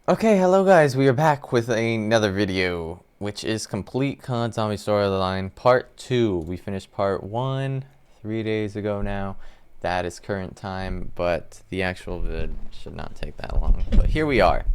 Okay, hello guys, we are back with another video, which is Complete COD Zombie Storyline Part 2. We finished Part 1 3 days ago now. That is current time, but the actual vid should not take that long. But here we are.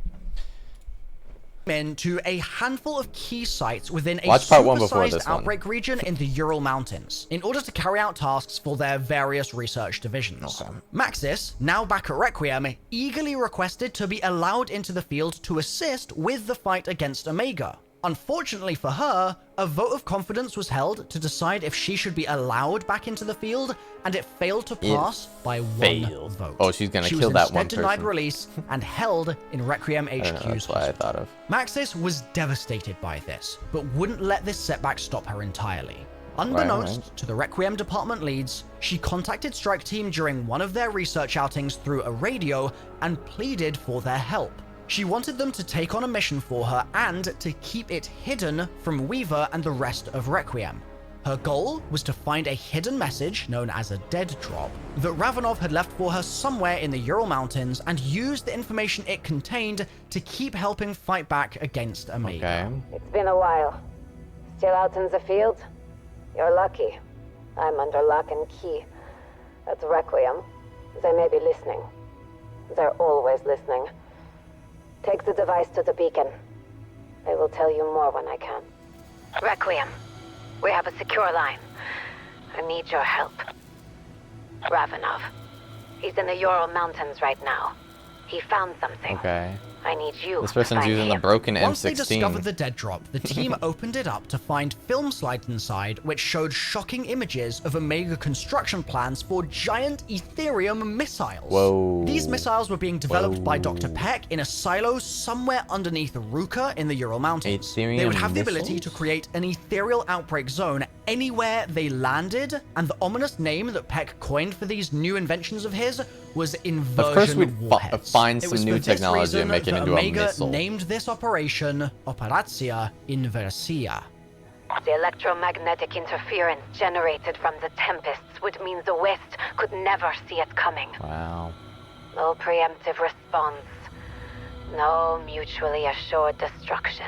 Into a handful of key sites within a Watch Part 1 before supersized this one. outbreak region in the Ural Mountains in order to carry out tasks for their various research divisions. Okay. Maxis, now back at Requiem, eagerly requested to be allowed into the field to assist with the fight against Omega. Unfortunately for her, a vote of confidence was held to decide if she should be allowed back into the field, and it failed to pass by one vote. Oh, she's gonna kill that one person. She was instead denied release and held in Requiem HQ's That's what I thought of. Maxis was devastated by this, but wouldn't let this setback stop her entirely. Unbeknownst to the Requiem department leads, she contacted Strike Team during one of their research outings through a radio and pleaded for their help. She wanted them to take on a mission for her and to keep it hidden from Weaver and the rest of Requiem. Her goal was to find a hidden message, known as a dead drop, that Ravenov had left for her somewhere in the Ural Mountains and use the information it contained to keep helping fight back against Omega. Okay. It's been a while. Still out in the field? You're lucky. I'm under lock and key. At Requiem, they may be listening. They're always listening. Take the device to the beacon. I will tell you more when I can. Requiem, we have a secure line. I need your help. Ravenov. He's in the Ural Mountains right now. He found something. Okay. I need you. This person's to find using the him. broken Once they M16. discovered the dead drop, the team opened it up to find film slides inside which showed shocking images of Omega construction plans for giant Ethereum missiles. Whoa. These missiles were being developed by Dr. Peck in a silo somewhere underneath Ruka in the Ural Mountains. They would have the ability to create an ethereal outbreak zone anywhere they landed, and the ominous name that Peck coined for these new inventions of his was inversion Of course we'd warheads. find It some was new for this technology reason and make it that into Omega a missile. named this operation Operatia Inversia. The electromagnetic interference generated from the tempests would mean the West could never see it coming. Wow. No preemptive response. No mutually assured destruction.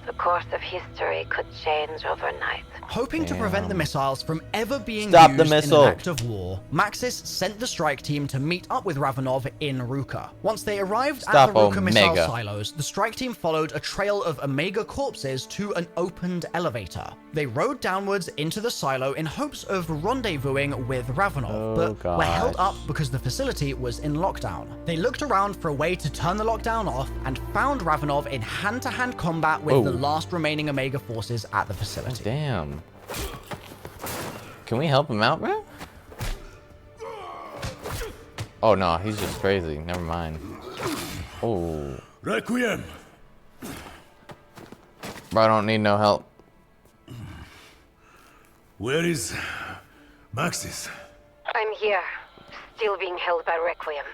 The course of history could change overnight. Hoping to prevent the missiles from ever being Stop used the in missile. an act of war, Maxis sent the strike team to meet up with Ravenov in Ruka. Once they arrived at the Ruka missile Omega. silos, the strike team followed a trail of Omega corpses to an opened elevator. They rode downwards into the silo in hopes of rendezvousing with Ravenov, but were held up because the facility was in lockdown. They looked around for a way to turn the lockdown off and found Ravenov in hand-to-hand combat with the last remaining Omega forces at the facility. Damn. Can we help him out, bro? Oh no, he's just crazy. Never mind. Oh. Requiem. Bro, I don't need no help. Where is Maxis? I'm here, still being held by Requiem.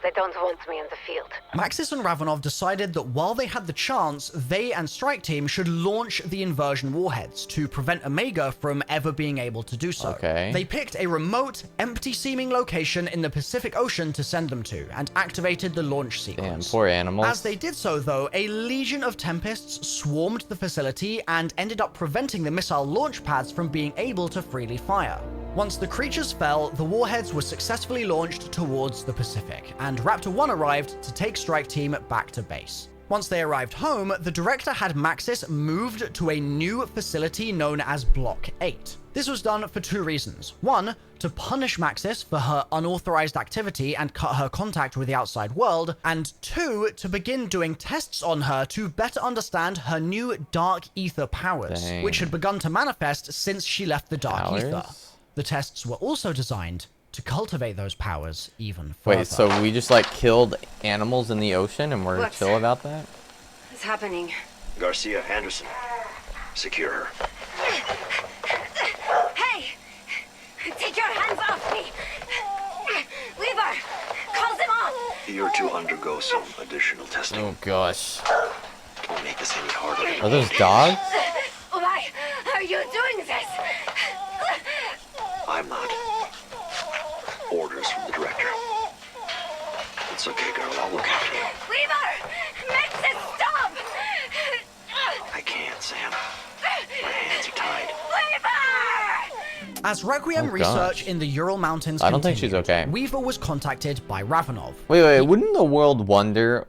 They don't want me in the field. Maxis and Ravenov decided that while they had the chance, they and Strike Team should launch the inversion warheads to prevent Omega from ever being able to do so. Okay. They picked a remote, empty-seeming location in the Pacific Ocean to send them to, and activated the launch Damn, sequence. poor animals. As they did so, though, a legion of Tempests swarmed the facility and ended up preventing the missile launch pads from being able to freely fire. Once the creatures fell, the warheads were successfully launched towards the Pacific, and Raptor 1 arrived to take Strike Team back to base. Once they arrived home, the director had Maxis moved to a new facility known as Block 8. This was done for two reasons. One, to punish Maxis for her unauthorized activity and cut her contact with the outside world, and two, to begin doing tests on her to better understand her new Dark Aether powers, Dang. which had begun to manifest since she left the Dark Powers? Aether. The tests were also designed to cultivate those powers even further. Wait, so we just like killed animals in the ocean and we're What's- chill about that? What's happening? Garcia Anderson. Secure her. Hey! Take your hands off me! Weaver! Call them off! You're to undergo some additional testing. Oh gosh. Won't make this any harder. Are those dogs? Why are you doing this? I'm not. Orders from the director. It's okay, girl. I'll look after you. Weaver! As Requiem Oh, research gosh. in the Ural Mountains I don't think she's continued, okay. Weaver was contacted by Ravenov. Wait, wouldn't the world wonder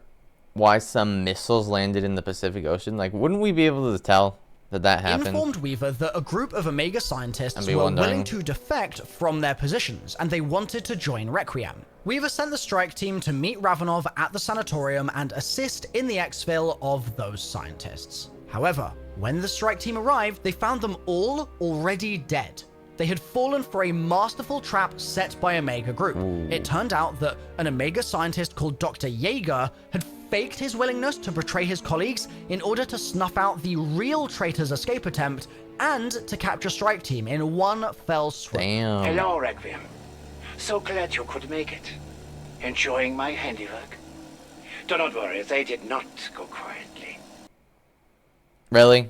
why some missiles landed in the Pacific Ocean? Like, wouldn't we be able to tell that happened? Informed Weaver that a group of Omega scientists And were be wondering. willing to defect from their positions, and they wanted to join Requiem. Weaver sent the strike team to meet Ravenov at the sanatorium and assist in the exfil of those scientists. However, when the strike team arrived, they found them all already dead. They had fallen for a masterful trap set by Omega Group. It turned out that an Omega scientist called Dr. Jaeger had faked his willingness to betray his colleagues in order to snuff out the real traitor's escape attempt and to capture Strike Team in one fell swoop. Damn. Hello, Requiem. So glad you could make it. Enjoying my handiwork? Do not worry, they did not go quietly. Really?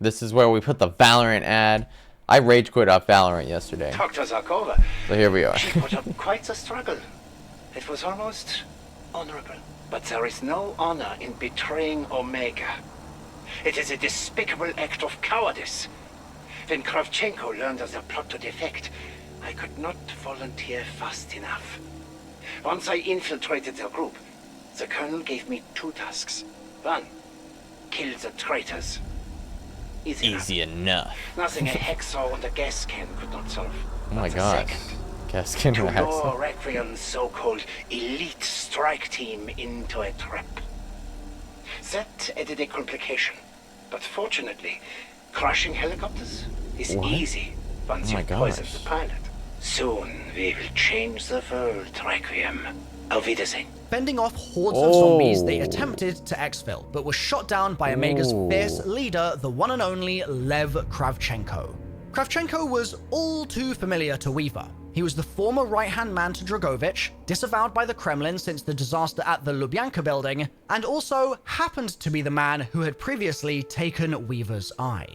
This is where we put the Valorant ad. I rage quit off Valorant yesterday. Dr. Zarkova, So here we are. she put up quite a struggle. It was almost honorable. But there is no honor in betraying Omega. It is a despicable act of cowardice. When Kravchenko learned of the plot to defect, I could not volunteer fast enough. Once I infiltrated their group, the Colonel gave me 2 tasks. 1, kill the traitors. Easy enough. Nothing a hacksaw and a gas can could not solve. Oh my But the gosh. second, Caskin to and lure Haxel. Requiem's so-called elite strike team into a trap. That added a complication, but fortunately, crashing helicopters is What? easy once Oh my you've poisoned gosh. the pilot. Soon we will change the world, Requiem. Auf Wiedersehen. Fending off hordes of zombies, they attempted to exfil, but were shot down by Omega's fierce leader, the one and only Lev Kravchenko. Kravchenko was all too familiar to Weaver. He was the former right-hand man to Dragovich, disavowed by the Kremlin since the disaster at the Lubyanka building, and also happened to be the man who had previously taken Weaver's eye.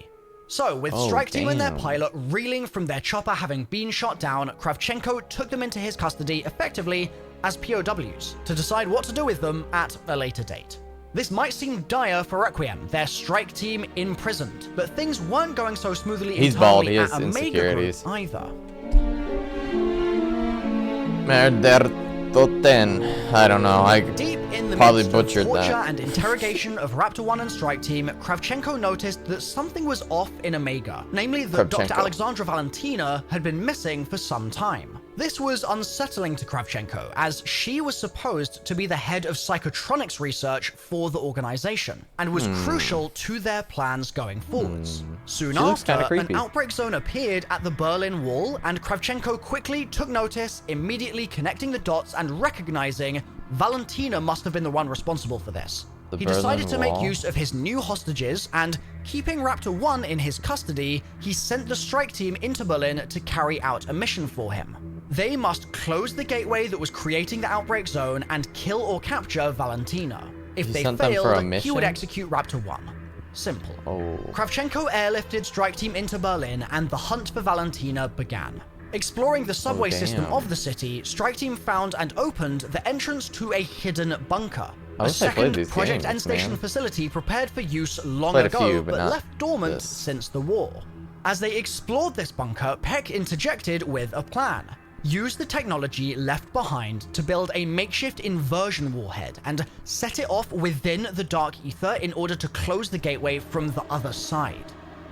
So, with Strike Team and their damn. pilot reeling from their chopper having been shot down, Kravchenko took them into his custody effectively as POWs to decide what to do with them at a later date. This might seem dire for Requiem, their strike team imprisoned, but things weren't going so smoothly He's bald, internally he at has Omega insecurities. Group either. Merdertoten. I don't know. Deep in the Probably midst of butchered torture that. and interrogation of Raptor 1 and Strike Team, Kravchenko noticed that something was off in Omega, namely that Dr. Kravchenko. Alexandra Valentina had been missing for some time. This was unsettling to Kravchenko, as she was supposed to be the head of psychotronics research for the organization, and was crucial to their plans going forwards. Soon She looks kinda after, an creepy. outbreak zone appeared at the Berlin Wall, and Kravchenko quickly took notice, immediately connecting the dots and recognizing Valentina must have been the one responsible for this. The He decided Berlin to make Wall? use of his new hostages, and keeping Raptor 1 in his custody, he sent the strike team into Berlin to carry out a mission for him. They must close the gateway that was creating the outbreak zone and kill or capture Valentina. If He they sent them for a failed, he would mission? execute Raptor 1. Simple. Oh. Kravchenko airlifted Strike Team into Berlin, and the hunt for Valentina began. Exploring the subway system damn. of the city, Strike Team found and opened the entrance to a hidden bunker. I A wish I played second these Project games, End Station man. facility prepared for use long Played a ago, few, but but not left dormant this. since the war. As they explored this bunker, Peck interjected with a plan. Use the technology left behind to build a makeshift inversion warhead and set it off within the Dark Aether in order to close the gateway from the other side.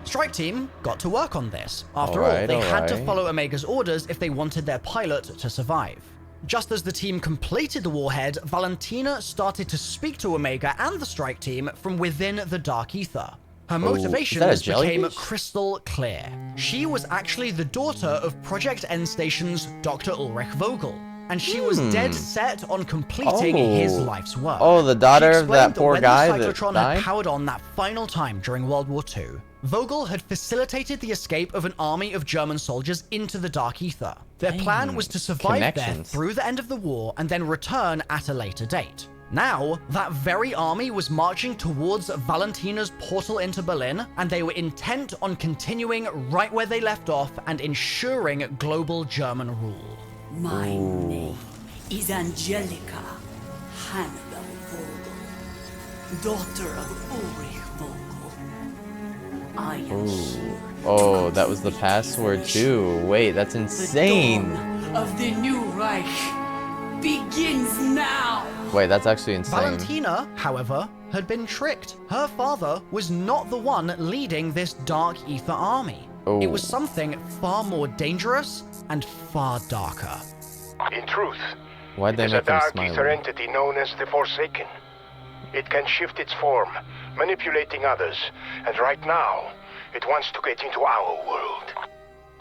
Strike Team got to work on this. After all, Alright, they had to alright. follow Omega's orders if they wanted their pilot to survive. Just as the team completed the warhead, Valentina started to speak to Omega and the Strike Team from within the Dark Aether. Her is that a motivations became jellyfish? crystal clear. She was actually the daughter of Project End Station's Dr. Ulrich Vogel, and she was dead set on completing his life's work. Oh, the daughter She of that explained poor when guy the that cyclotron died? had powered on that final time during World War II, Vogel had facilitated the escape of an army of German soldiers into the Dark Aether. Their plan was to survive there Connections. through the end of the war and then return at a later date. Now, that very army was marching towards Valentina's portal into Berlin, and they were intent on continuing right where they left off and ensuring global German rule. My name is Angelica Hannibal Vogel, daughter of Ulrich Vogel. I am here. Oh, that was the password too. Wait, that's The insane. dawn of the new Reich begins now. Wait, that's actually insane. Valentina, however, had been tricked. Her father was not the one leading this Dark Aether army. It was something far more dangerous and far darker. In truth, Why'd they it's a make him dark ether smile? entity known as the Forsaken. It can shift its form, manipulating others, and right now, it wants to get into our world.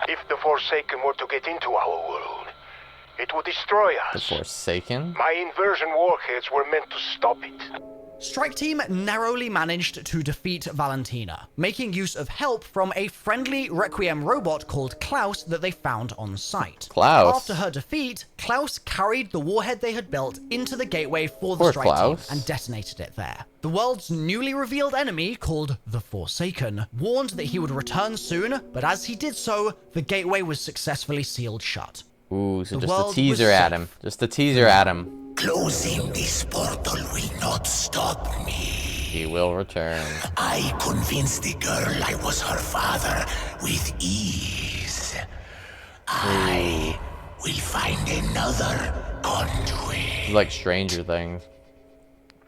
If the Forsaken were to get into our world, it would destroy The us. Forsaken? My inversion warheads were meant to stop it. Strike Team narrowly managed to defeat Valentina, making use of help from a friendly Requiem robot called Klaus that they found on site. Klaus? After her defeat, Klaus carried the warhead they had built into the gateway for the Poor Strike Team Klaus. and detonated it there. The world's newly revealed enemy, called the Forsaken, warned that he would return soon, but as he did so, the gateway was successfully sealed shut. Ooh, so The just a world teaser was at safe. him. Just a teaser at him. Closing this portal will not stop me. He will return. I convinced the girl I was her father with ease. I will find another conduit. Like Stranger Things.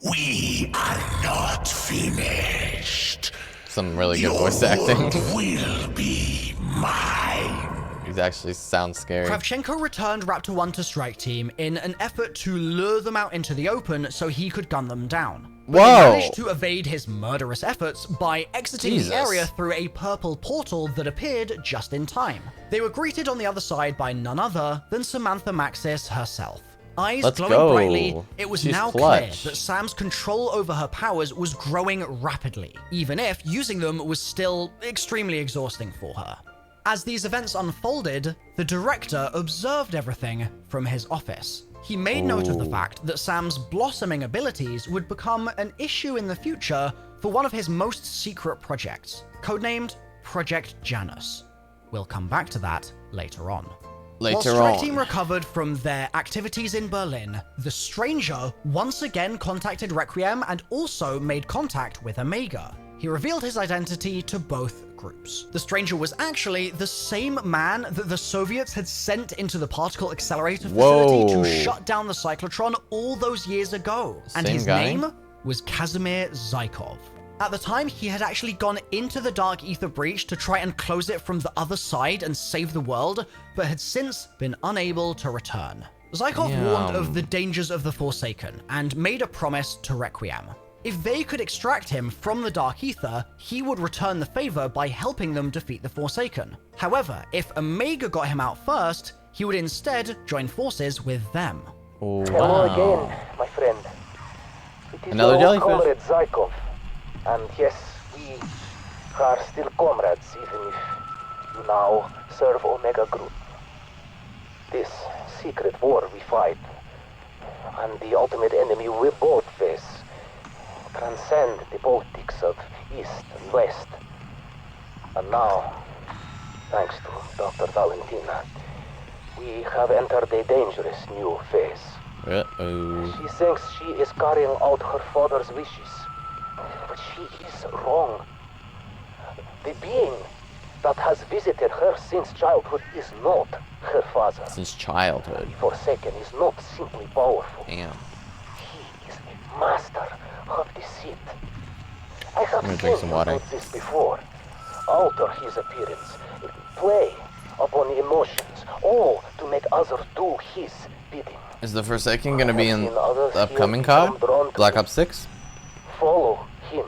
We are not finished. Some really good Your voice acting. world will be mine. He actually sounds scary. Kravchenko returned Raptor 1 to Strike Team in an effort to lure them out into the open so he could gun them down. But Whoa! he managed to evade his murderous efforts by exiting Jesus. the area through a purple portal that appeared just in time. They were greeted on the other side by none other than Samantha Maxis herself. Eyes Let's glowing go. brightly, it was She's now clutch. clear that Sam's control over her powers was growing rapidly, even if using them was still extremely exhausting for her. As these events unfolded, the director observed everything from his office. He made note of the fact that Sam's blossoming abilities would become an issue in the future for one of his most secret projects, codenamed Project Janus. We'll come back to that later on. While Later Strike on. Team recovered from their activities in Berlin, the Stranger once again contacted Requiem and also made contact with Omega. He revealed his identity to both groups. The Stranger was actually the same man that the Soviets had sent into the particle accelerator facility Whoa. to shut down the cyclotron all those years ago. And Same his guy? name was Kazimir Zykov. At the time, he had actually gone into the Dark Aether breach to try and close it from the other side and save the world, but had since been unable to return. Zykov warned of the dangers of the Forsaken and made a promise to Requiem. If they could extract him from the Dark Aether, he would return the favor by helping them defeat the Forsaken. However, if Omega got him out first, he would instead join forces with them. Oh, Hello wow. again, my friend. It is Another your old jellyfish? comrade Zykov. And yes, we are still comrades, even if you now serve Omega Group. This secret war we fight, and the ultimate enemy we both face, transcend the politics of East and West. And now, thanks to Dr. Valentina, we have entered a dangerous new phase. Uh-oh. She thinks she is carrying out her father's wishes, but she is wrong. The being that has visited her since childhood is not her father. Since childhood. The Forsaken is not simply powerful. Damn. He is a master of deceit. I have gonna seen drink some him water. do this before. Alter his appearance, play upon emotions, all to make others do his bidding. Is the Forsaken gonna be in I've seen others the upcoming here become COD? drawn to Black it. Ops 6? Follow him.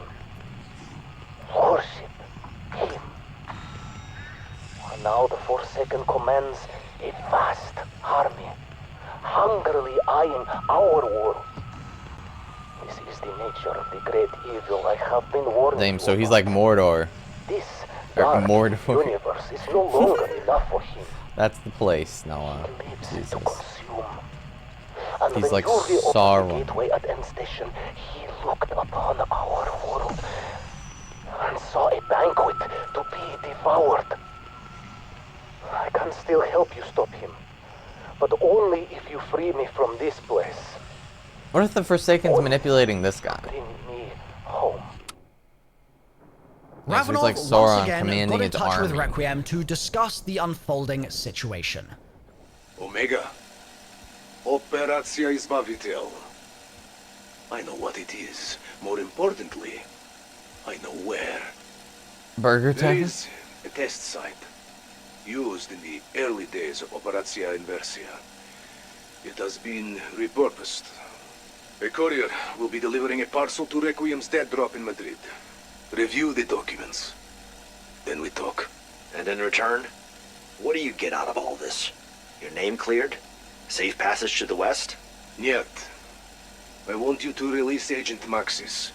Worship him. And now the Forsaken commands a vast army, hungrily eyeing our world. This is the nature of the great evil I have been warning Damn, you so he's about. like Mordor. This or dark Mordor. universe is no longer enough for him. That's the place, Noah. He lives Jesus. to consume. And He's when like you reopened Sauron. the gateway at End Station, he looked upon our world and saw a banquet to be devoured. I can still help you stop him, but only if you free me from this place. What if the Forsaken's manipulating this guy? Bring me home. Yeah, so he's Ravenov like once Sauron again commanding got in his touch with army. Requiem to discuss the unfolding situation. Omega. Operacja Izbavitel. I know what it is. More importantly, I know where. Burger There Tavern? is a test site used in the early days of Operacja Inversia. It has been repurposed. A courier will be delivering a parcel to Requiem's dead drop in Madrid. Review the documents. Then we talk. And in return, what do you get out of all this? Your name cleared? Safe passage to the west? Niet. I want you to release Agent Maxis.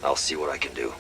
I'll see what I can do.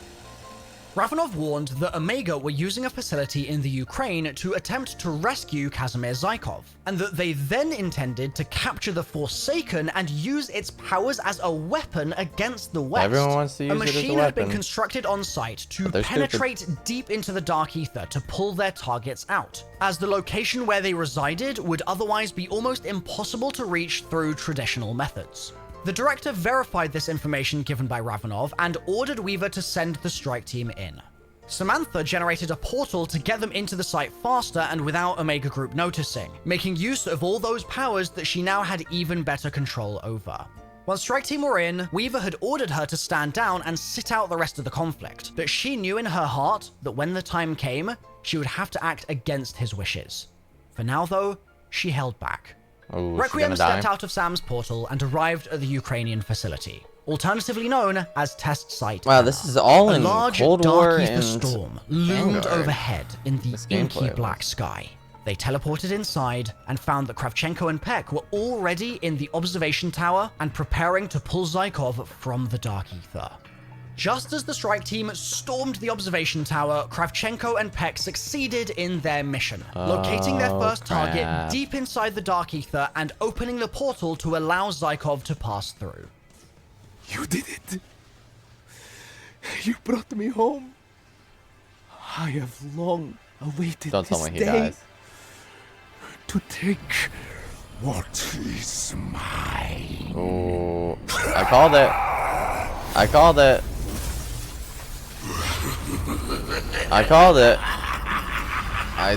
Ravenov warned that Omega were using a facility in the Ukraine to attempt to rescue Kazimir Zykov, and that they then intended to capture the Forsaken and use its powers as a weapon against the West. Everyone wants to use a it as a machine had been weapon. constructed on site to But they're penetrate deep into the Dark Aether to pull their targets out, as the location where they resided would otherwise be almost impossible to reach through traditional methods. The director verified this information given by Ravenov and ordered Weaver to send the strike team in. Samantha generated a portal to get them into the site faster and without Omega Group noticing, making use of all those powers that she now had even better control over. Once strike team were in, Weaver had ordered her to stand down and sit out the rest of the conflict, but she knew in her heart that when the time came, she would have to act against his wishes. For now though, she held back. Oh, Requiem she's gonna die. stepped out of Sam's portal and arrived at the Ukrainian facility, alternatively known as Test Site. Wow, this is all A in large Cold dark War ether and storm loomed Vanguard. overhead in the This inky gameplay black was- sky. They teleported inside and found that Kravchenko and Peck were already in the observation tower and preparing to pull Zykov from the Dark Ether. Just as the strike team stormed the observation tower, Kravchenko and Peck succeeded in their mission, locating their first target crap. deep inside the Dark Ether and opening the portal to allow Zykov to pass through. You did it. You brought me home. I have long awaited Don't tell this me he day dies. to take What is mine? Oh, I called it. I called it. I called it. I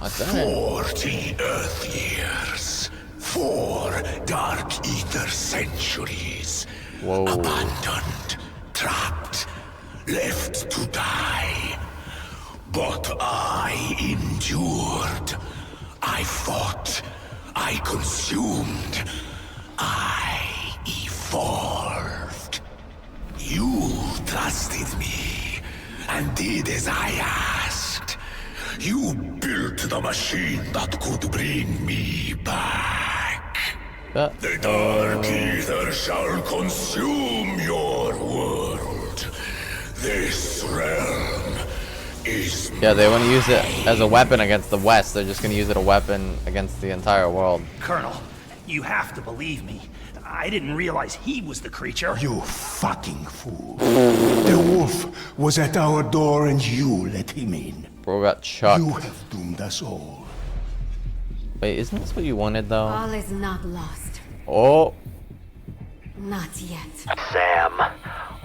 said it. 40 Earth years. 4 Dark Ether centuries. Whoa. Abandoned, trapped, left to die. But I endured. I fought. I consumed. I evolved. You trusted me and did as I asked. You built the machine that could bring me back. The Dark Ether shall consume your world. This realm is Yeah, they want to use it as a weapon against the West. They're just going to use it as a weapon against the entire world. Colonel, you have to believe me. I didn't realize he was the creature. You fucking fool. The wolf was at our door and you let him in. Bro got chucked. You have doomed us all. Wait, isn't this what you wanted though? All is not lost. Oh, Not yet. Sam,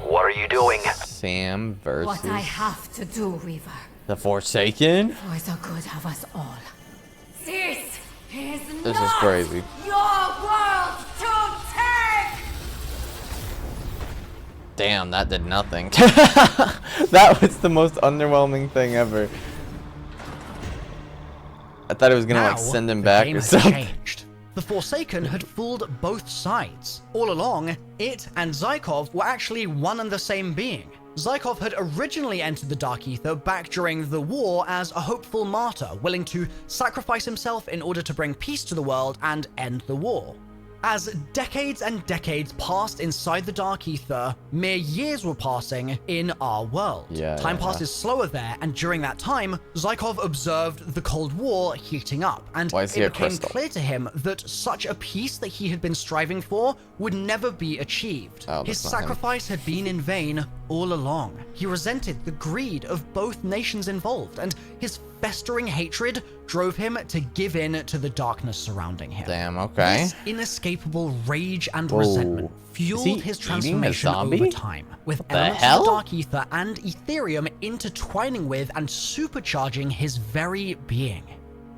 what are you doing? Sam versus What I have to do, Weaver, the Forsaken? for the good of us all. This is This is not crazy. your world to take! Damn, that did nothing. That was the most underwhelming thing ever. I thought it was gonna Now, like send him the back game or had something. changed. The Forsaken had fooled both sides. All along, it and Zykov were actually one and the same being. Zykov had originally entered the Dark Aether back during the war as a hopeful martyr, willing to sacrifice himself in order to bring peace to the world and end the war. As decades and decades passed inside the Dark Aether, mere years were passing in our world. Time passes slower there, and during that time, Zykov observed the Cold War heating up, and Why is he a it became crystal? clear to him that such a peace that he had been striving for would never be achieved. Oh, His that's not him. sacrifice had been in vain all along. He resented the greed of both nations involved, and his festering hatred drove him to give in to the darkness surrounding him. Damn, okay. This inescapable rage and Whoa. resentment Is fueled he his eating a transformation zombie? over time, with What the elements hell? of the Dark Aether and Ethereum intertwining with and supercharging his very being.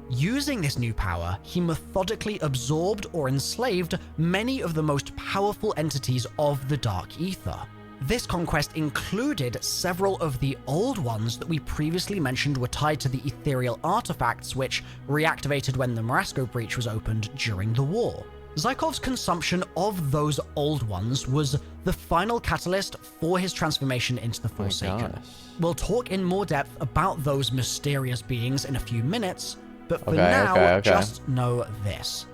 Using this new power, he methodically absorbed or enslaved many of the most powerful entities of the Dark Aether. This conquest included several of the old ones that we previously mentioned were tied to the ethereal artifacts which reactivated when the Marasco breach was opened during the war. Zykov's consumption of those old ones was the final catalyst for his transformation into the Forsaken. gosh. We'll talk in more depth about those mysterious beings in a few minutes, but for Okay, now, okay. just know this.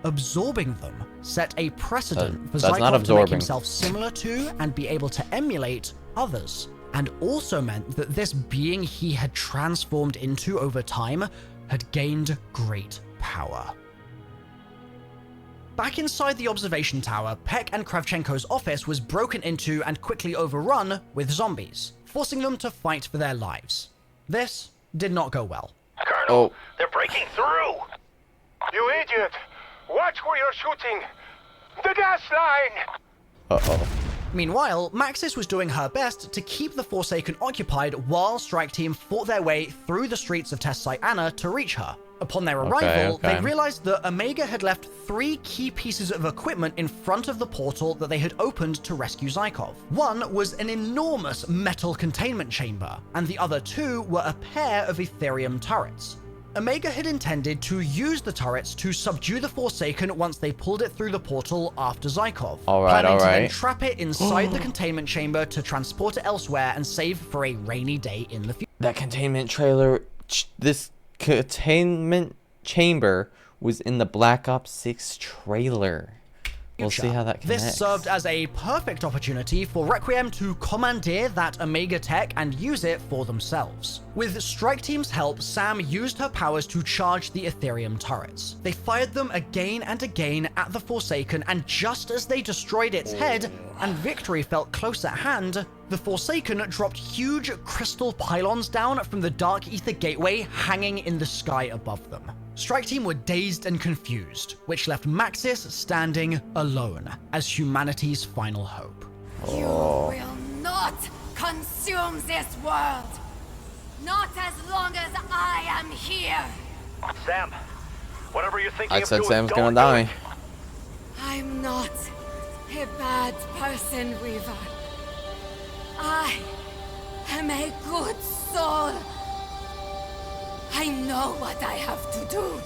Absorbing them set a precedent for that's not Zykov to make absorbing. himself similar to and be able to emulate others, and also meant that this being he had transformed into over time had gained great power. Back inside the observation tower, Peck and Kravchenko's office was broken into and quickly overrun with zombies, forcing them to fight for their lives. This did not go well. Oh, They're breaking through! You idiot! Watch where you're shooting! The gas line! uh-oh. Meanwhile, Maxis was doing her best to keep the Forsaken occupied while Strike Team fought their way through the streets of Test Site Anna to reach her. Upon their arrival, okay. they realized that Omega had left 3 key pieces of equipment in front of the portal that they had opened to rescue Zykov. One was an enormous metal containment chamber, and the other 2 were a pair of Ethereum turrets. Omega had intended to use the turrets to subdue the Forsaken once they pulled it through the portal after Zykov, planning to then trap it inside the containment chamber to transport it elsewhere and save for a rainy day in the future. That containment trailer, this containment chamber was in the Black Ops 6 trailer. We'll see how that connects. This served as a perfect opportunity for Requiem to commandeer that Omega tech and use it for themselves. With Strike Team's help, Sam used her powers to charge the Ethereum turrets. They fired them again and again at the Forsaken, and just as they destroyed its head and victory felt close at hand, the Forsaken dropped huge crystal pylons down from the Dark Aether gateway hanging in the sky above them. Strike Team were dazed and confused, which left Maxis standing alone as humanity's final hope. You will not consume this world. Not as long as I am here. Sam, whatever you're thinking I of said doing, Sam's don't gonna do die. it. I'm not a bad person, Weaver. I am a good soul. I know what I have to do.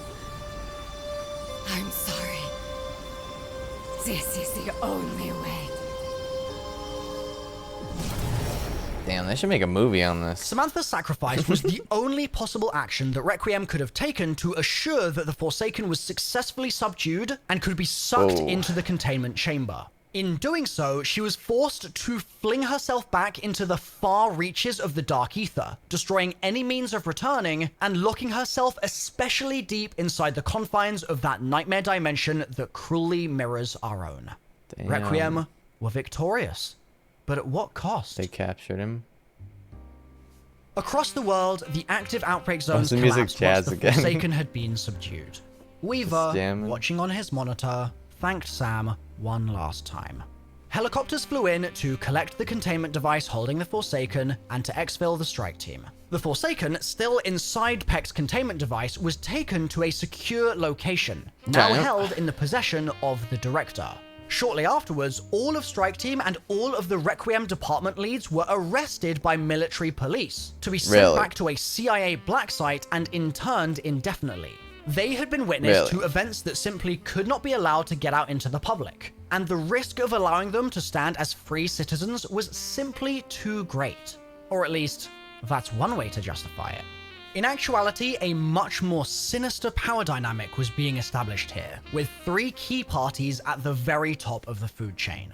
I'm sorry. This is the only way. Damn, they should make a movie on this. Samantha's sacrifice was the only possible action that Requiem could have taken to assure that the Forsaken was successfully subdued and could be sucked into the containment chamber. In doing so, she was forced to fling herself back into the far reaches of the Dark Aether, destroying any means of returning and locking herself especially deep inside the confines of that nightmare dimension that cruelly mirrors our own. Damn. Requiem were victorious, but at what cost? They captured him. Across the world, the active outbreak zones the music collapsed jazz once the again. Forsaken had been subdued. Weaver, Damn. watching on his monitor, thanked Sam one last time. Helicopters flew in to collect the containment device holding the Forsaken and to exfil the Strike Team. The Forsaken, still inside Peck's containment device, was taken to a secure location, now Okay. held in the possession of the Director. Shortly afterwards, all of Strike Team and all of the Requiem department leads were arrested by military police to be sent back to a CIA black site and interned indefinitely. They had been witness to events that simply could not be allowed to get out into the public, and the risk of allowing them to stand as free citizens was simply too great. Or at least, that's one way to justify it. In actuality, a much more sinister power dynamic was being established here, with 3 key parties at the very top of the food chain.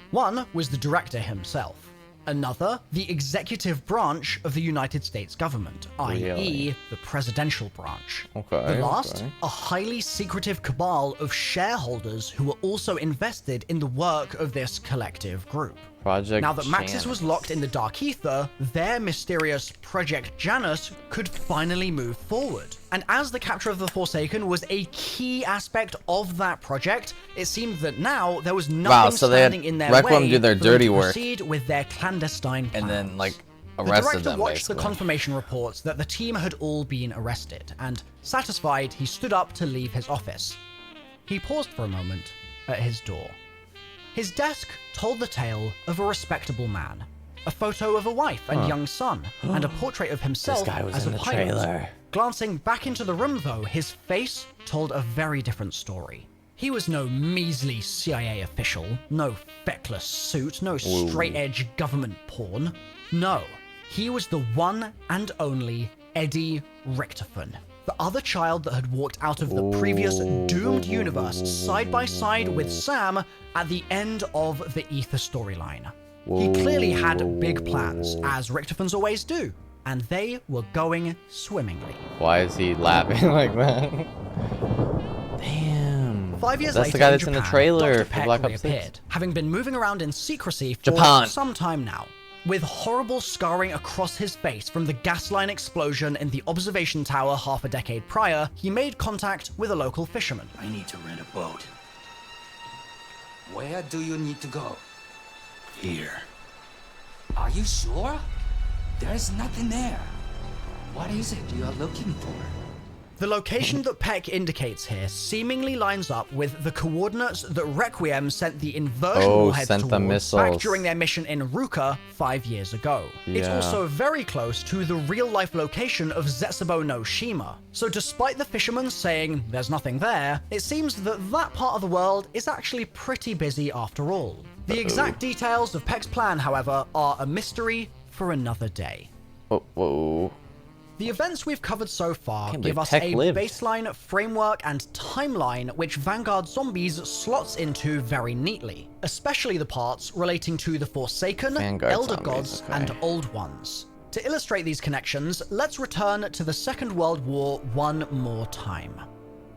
One was the Director himself. Another, the executive branch of the United States government, i.e. the presidential branch. The last, a highly secretive cabal of shareholders who were also invested in the work of this collective group. Project Now that Maxis Janus. was locked in the Dark Aether, their mysterious Project Janus could finally move forward. And as the capture of the Forsaken was a key aspect of that project, it seemed that now there was nothing so they had standing in their Requiem way do their for them dirty to work. proceed with their clandestine plans. And then, like, The arrested director them, watched the basically. confirmation reports that the team had all been arrested, and satisfied, he stood up to leave his office. He paused for a moment at his door. His desk told the tale of a respectable man, a photo of a wife and young son, and a portrait of himself This guy was as in a the pilot. trailer. Glancing back into the room, though, his face told a very different story. He was no measly CIA official, no feckless suit, no straight-edge government pawn. No, he was the one and only Eddie Richtofen, the other child that had walked out of the previous doomed universe side by side with Sam at the end of the Aether storyline. He clearly had big plans, as Richtofens always do, and they were going swimmingly. Why is he laughing like that? Damn. 5 years That's later, the guy in that's in the Japan, trailer Dr. for Peck Black Ops 6. reappeared, having been moving around in secrecy for Japan. some time now. With horrible scarring across his face from the gas line explosion in the observation tower half a decade prior, he made contact with a local fisherman. I need to rent a boat. Where do you need to go? Here. Are you sure? There's nothing there. What is it you are looking for? The location that Peck indicates here seemingly lines up with the coordinates that Requiem sent the inversion warheads sent the towards back missiles. during their mission in Ruka 5 years ago. It's Yeah. also very close to the real-life location of Zetsubo no Shima. So despite the fishermen saying there's nothing there, it seems that that part of the world is actually pretty busy after all. The exact details of Peck's plan, however, are a mystery for another day. Whoa. The events we've covered so far Can't give believe us Peck a lived. baseline, framework, and timeline which Vanguard Zombies slots into very neatly, especially the parts relating to the Forsaken, Vanguard Elder Zombies, Gods, okay. and Old Ones. To illustrate these connections, let's return to the Second World War one more time.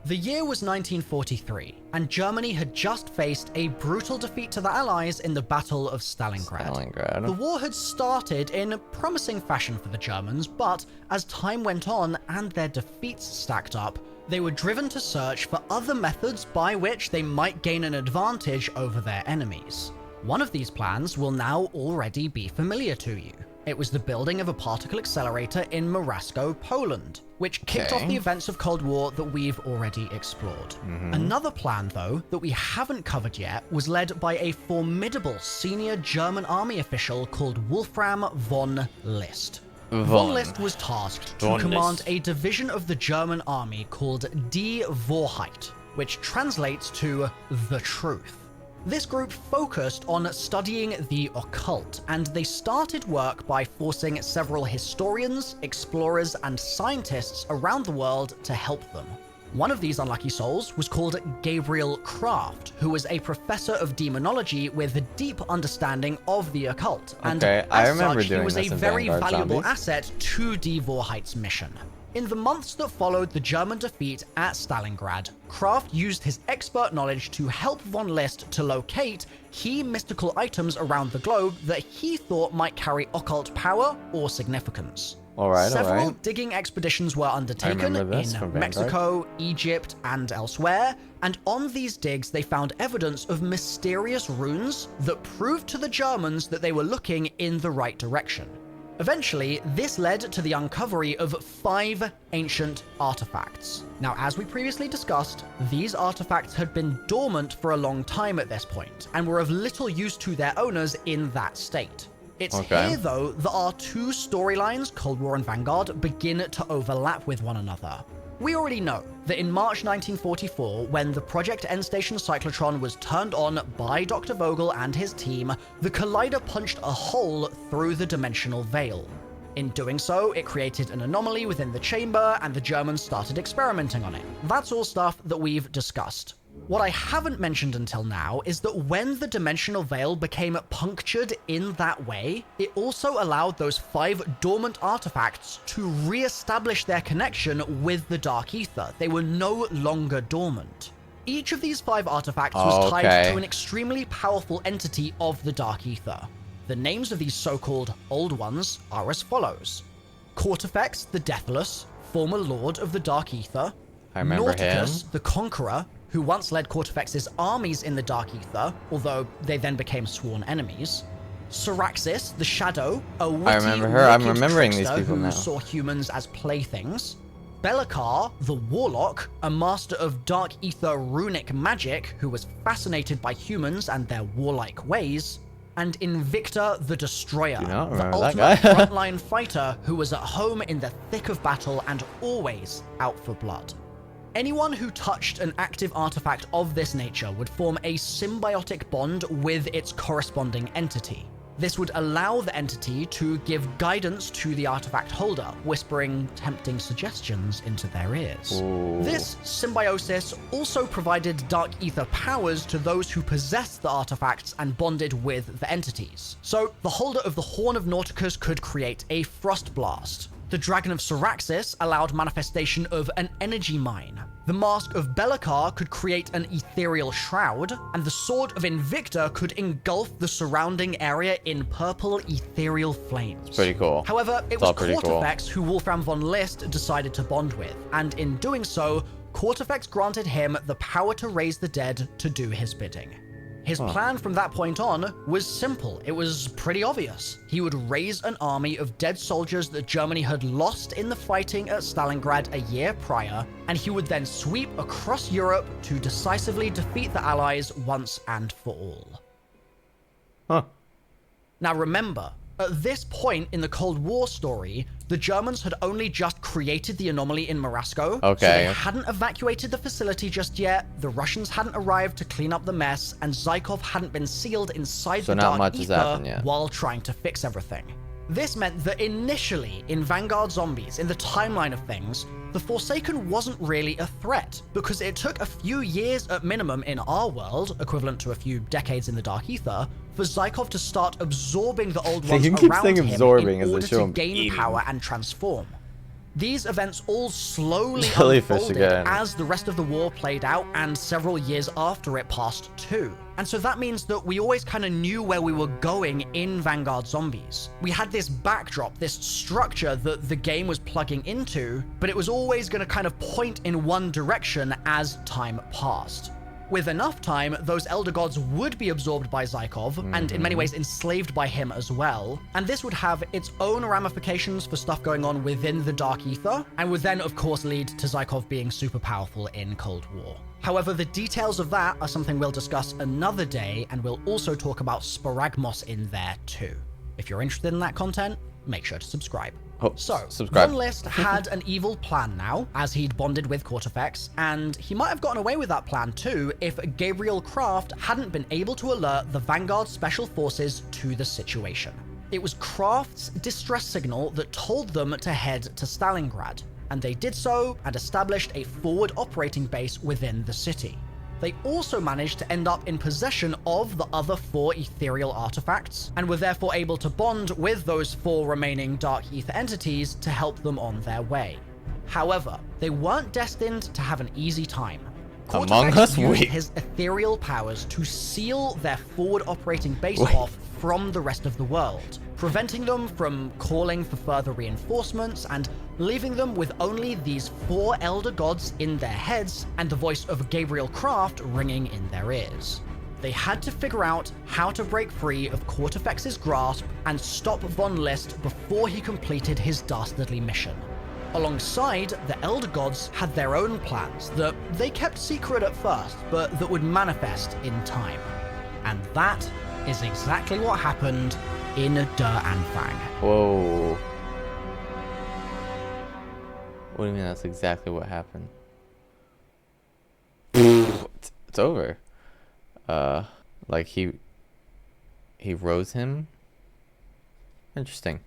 The year was 1943, and Germany had just faced a brutal defeat to the Allies in the Battle of Stalingrad. The war had started in promising fashion for the Germans, but as time went on and their defeats stacked up, they were driven to search for other methods by which they might gain an advantage over their enemies. One of these plans will now already be familiar to you. It was the building of a particle accelerator in Morasko, Poland, which kicked off the events of Cold War that we've already explored. Another plan, though, that we haven't covered yet was led by a formidable senior German army official called Wolfram von List. Von List was tasked to command a division of the German army called Die Wahrheit, which translates to the truth. This group focused on studying the occult, and they started work by forcing several historians, explorers, and scientists around the world to help them. One of these unlucky souls was called Gabriel Kraft, who was a professor of demonology with a deep understanding of the occult, and I as remember such, he doing was a this in very Vanguard valuable Zombies. asset to Die Wahrheit's mission. In the months that followed the German defeat at Stalingrad, Kraft used his expert knowledge to help von List to locate key mystical items around the globe that he thought might carry occult power or significance. Several digging expeditions were undertaken remember this in from Vanguard. Mexico, Egypt, and elsewhere, and on these digs they found evidence of mysterious runes that proved to the Germans that they were looking in the right direction. Eventually, this led to the uncovery of 5 ancient artifacts. Now, as we previously discussed, these artifacts had been dormant for a long time at this point, and were of little use to their owners in that state. It's here, though, that our two storylines, Cold War and Vanguard, begin to overlap with one another. We already know that in March 1944, when the Project End Station cyclotron was turned on by Dr. Vogel and his team, the collider punched a hole through the dimensional veil. In doing so, it created an anomaly within the chamber, and the Germans started experimenting on it. That's all stuff that we've discussed. What I haven't mentioned until now is that when the dimensional veil became punctured in that way, it also allowed those 5 dormant artifacts to re-establish their connection with the Dark Aether. They were no longer dormant. Each of these 5 artifacts was tied Okay. to an extremely powerful entity of the Dark Aether. The names of these so-called Old Ones are as follows. Cortifex the Deathless, former Lord of the Dark Aether. I remember Nauticus him. the Conqueror, who once led Cortifex's armies in the Dark Aether, although they then became sworn enemies. Syraxis the Shadow, a witty, remember her. I'm wicked remembering these trickster people who now. saw humans as playthings. Belikar, the Warlock, a master of Dark Aether runic magic who was fascinated by humans and their warlike ways. And Invicta the Destroyer, Do not the remember that ultimate guy. frontline fighter who was at home in the thick of battle and always out for blood. Anyone who touched an active artifact of this nature would form a symbiotic bond with its corresponding entity. This would allow the entity to give guidance to the artifact holder, whispering tempting suggestions into their ears. Ooh. This symbiosis also provided Dark Aether powers to those who possessed the artifacts and bonded with the entities. So, the holder of the Horn of Nauticus could create a Frost Blast. The Dragon of Syraxis allowed manifestation of an energy mine. The Mask of Belikar could create an ethereal shroud, and the Sword of Invicta could engulf the surrounding area in purple ethereal flames. Pretty cool. However, it It's was all pretty cool. Cortifex who Wolfram von List decided to bond with, and in doing so, Cortifex granted him the power to raise the dead to do his bidding. His plan from that point on was simple. It was pretty obvious. He would raise an army of dead soldiers that Germany had lost in the fighting at Stalingrad a year prior, and he would then sweep across Europe to decisively defeat the Allies once and for all. Huh. Now remember, at this point in the Cold War story, the Germans had only just created the anomaly in Marasco, so they hadn't evacuated the facility just yet, the Russians hadn't arrived to clean up the mess, and Zykov hadn't been sealed inside the Dark Aether while trying to fix everything. This meant that initially, in Vanguard Zombies, in the timeline of things, the Forsaken wasn't really a threat, because it took a few years at minimum in our world, equivalent to a few decades in the Dark Aether, for Zykov to start absorbing the old ones around him in order to gain power and transform. These events all slowly unfolded as the rest of the war played out and several years after it passed too. And so that means that we always kind of knew where we were going in Vanguard Zombies. We had this backdrop, this structure that the game was plugging into, but it was always going to kind of point in one direction as time passed. With enough time, those Elder Gods would be absorbed by Zykov, and in many ways enslaved by him as well, and this would have its own ramifications for stuff going on within the Dark Aether, and would then of course lead to Zykov being super powerful in Cold War. However, the details of that are something we'll discuss another day, and we'll also talk about Sporagmos in there too. If you're interested in that content, make sure to subscribe. Von List had an evil plan now, as he'd bonded with Cortifex, and he might have gotten away with that plan too if Gabriel Kraft hadn't been able to alert the Vanguard Special Forces to the situation. It was Kraft's distress signal that told them to head to Stalingrad, and they did so and established a forward operating base within the city. They also managed to end up in possession of the other 4 ethereal artifacts, and were therefore able to bond with those 4 remaining Dark Aether entities to help them on their way. However, they weren't destined to have an easy time. Cortifex used his ethereal powers to seal their forward operating base off from the rest of the world, preventing them from calling for further reinforcements and leaving them with only these 4 Elder Gods in their heads and the voice of Gabriel Kraft ringing in their ears. They had to figure out how to break free of Cortifex's grasp and stop Von List before he completed his dastardly mission. Alongside, the Elder Gods had their own plans that they kept secret at first, but that would manifest in time. And that is exactly what happened in Der Anfang. Whoa. What do you mean that's exactly what happened? It's over. Like he rose him? Interesting.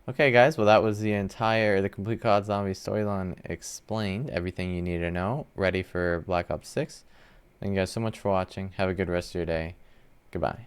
Okay guys, well that was the complete COD Zombie storyline explained. Everything you need to know. Ready for Black Ops 6. Thank you guys so much for watching. Have a good rest of your day. Goodbye.